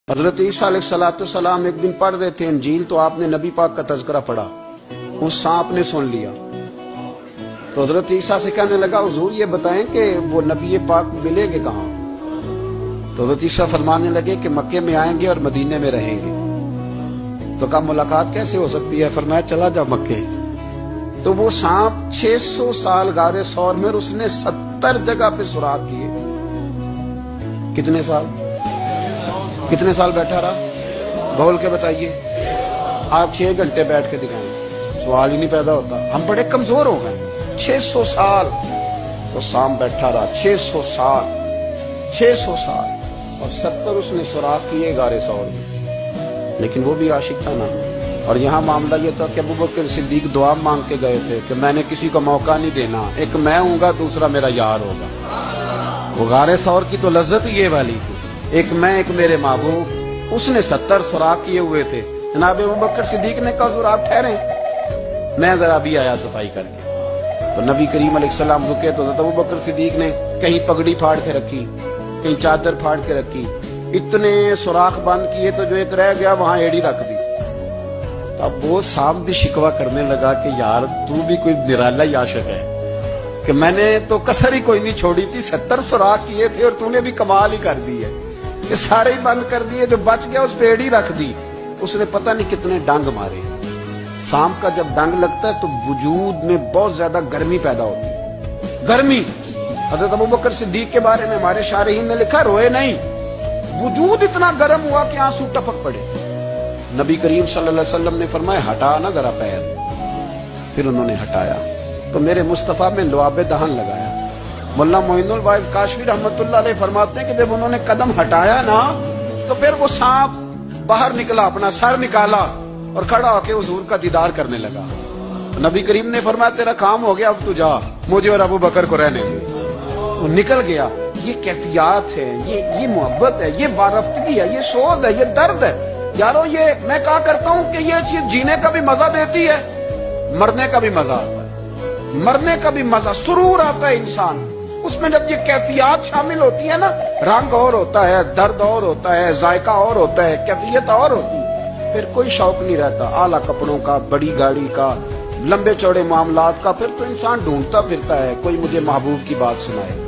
حضرت عیسیٰ علیہ السلام ایک دن پڑھ رہے تھے انجیل، تو آپ نے نبی پاک کا تذکرہ پڑھا، اس سانپ نے سن لیا تو حضرت عیسیٰ سے کہنے لگا حضور یہ بتائیں کہ وہ نبی پاک ملیں گے کہاں؟ تو حضرت عیسیٰ فرمانے لگے کہ مکے میں آئیں گے اور مدینے میں رہیں گے۔ تو کہا ملاقات کیسے ہو سکتی ہے؟ فرمایا چلا جا مکے۔ تو وہ سانپ 600 سال غار ثور میں، اس نے 70 جگہ پہ سوراخ کیے۔ کتنے سال بیٹھا رہا؟ بول کے بتائیے۔ آپ 6 گھنٹے بیٹھ کے دکھائیں، سوال ہی نہیں پیدا ہوتا۔ ہم بڑے کمزور ہو گئے۔ 600 سال تو سانپ بیٹھا رہا، 600 سال اور 70 اس نے سوراخ کیے غار ثور میں، لیکن وہ بھی عاشق تھا نا۔ اور یہاں معاملہ یہ تھا کہ ابوبکر صدیق دعا مانگ کے گئے تھے کہ میں نے کسی کو موقع نہیں دینا، ایک میں ہوں گا، دوسرا میرا یار ہوگا۔ وہ غار ثور کی تو لذت یہ والی تھی، ایک میں ایک میرے محبوب۔ اس نے 70 سوراخ کیے ہوئے تھے۔ جناب ابوبکر صدیق نے کہا حضور آپ ٹھہریں، میں ذرا بھی آیا صفائی کر کے۔ تو نبی کریم علیہ السلام رکے تو حضرت ابوبکر صدیق نے کہیں پگڑی پھاڑ کے رکھی، کہیں چادر پھاڑ کے رکھی، اتنے سوراخ بند کیے تو جو ایک رہ گیا وہاں ایڑی رکھ دی۔ اب وہ سانپ بھی شکوہ کرنے لگا کہ یار تو بھی کوئی نرالا ہی عاشق ہے کہ میں نے تو کسر ہی کوئی نہیں چھوڑی تھی، 70 سوراخ کیے تھے اور تو نے بھی کمال ہی کر دی ہے کہ سارے ہی بند کر دیے، جو بچ گیا اس پہ ایڑی رکھ دی۔ اس نے پتہ نہیں کتنے ڈنگ مارے۔ سانپ کا جب ڈنگ لگتا ہے تو وجود میں بہت زیادہ گرمی پیدا ہوتی ہے، گرمی۔ حضرت ابوبکر صدیق کے بارے میں ہمارے شارحین نے لکھا روئے نہیں، وجود اتنا گرم ہوا کہ آنسو ٹپک پڑے۔ نبی کریم صلی اللہ علیہ وسلم نے فرمایا ہٹا نا ذرا پیر، پھر انہوں نے ہٹایا تو میرے مصطفیٰ میں لعاب دہن لگایا۔ مولانا معین الواعظ کاشفی رحمۃ اللہ علیہ فرماتے ہیں کہ جب انہوں نے قدم ہٹایا نا تو پھر وہ سانپ باہر نکلا، اپنا سر نکالا اور کھڑا ہو کے حضور کا دیدار کرنے لگا۔ نبی کریم نے فرمایا تیرا کام ہو گیا، اب تو جا، مجھے اور ابو بکر کو رہنے دے۔ وہ نکل گیا۔ یہ کیفیات ہے، یہ محبت ہے، یہ وارفتگی ہے، یہ سوز ہے، یہ درد ہے۔ یارو یہ میں کہا کرتا ہوں کہ یہ چیز جینے کا بھی مزہ دیتی ہے، مرنے کا بھی مزہ آتا ہے، مرنے کا بھی مزہ، سرور آتا ہے انسان اس میں جب یہ کیفیات شامل ہوتی ہے نا۔ رنگ اور ہوتا ہے، درد اور ہوتا ہے، ذائقہ اور ہوتا ہے، کیفیت اور ہوتی ہے، پھر کوئی شوق نہیں رہتا اعلیٰ کپڑوں کا، بڑی گاڑی کا، لمبے چوڑے معاملات کا۔ پھر تو انسان ڈھونڈتا پھرتا ہے کوئی مجھے محبوب کی بات سنائے،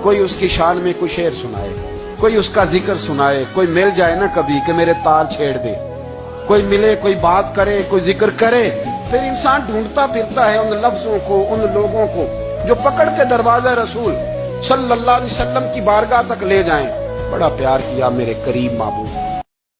کوئی اس کی شان میں کوئی شعر سنائے، کوئی اس کا ذکر سنائے، کوئی مل جائے نا کبھی کہ میرے تار چھیڑ دے، کوئی ملے، کوئی بات کرے، کوئی ذکر کرے۔ پھر انسان ڈھونڈتا پھرتا ہے ان لفظوں کو، ان لوگوں کو جو پکڑ کے دروازہ رسول صلی اللہ علیہ وسلم کی بارگاہ تک لے جائیں۔ بڑا پیار کیا میرے قریب محبوب۔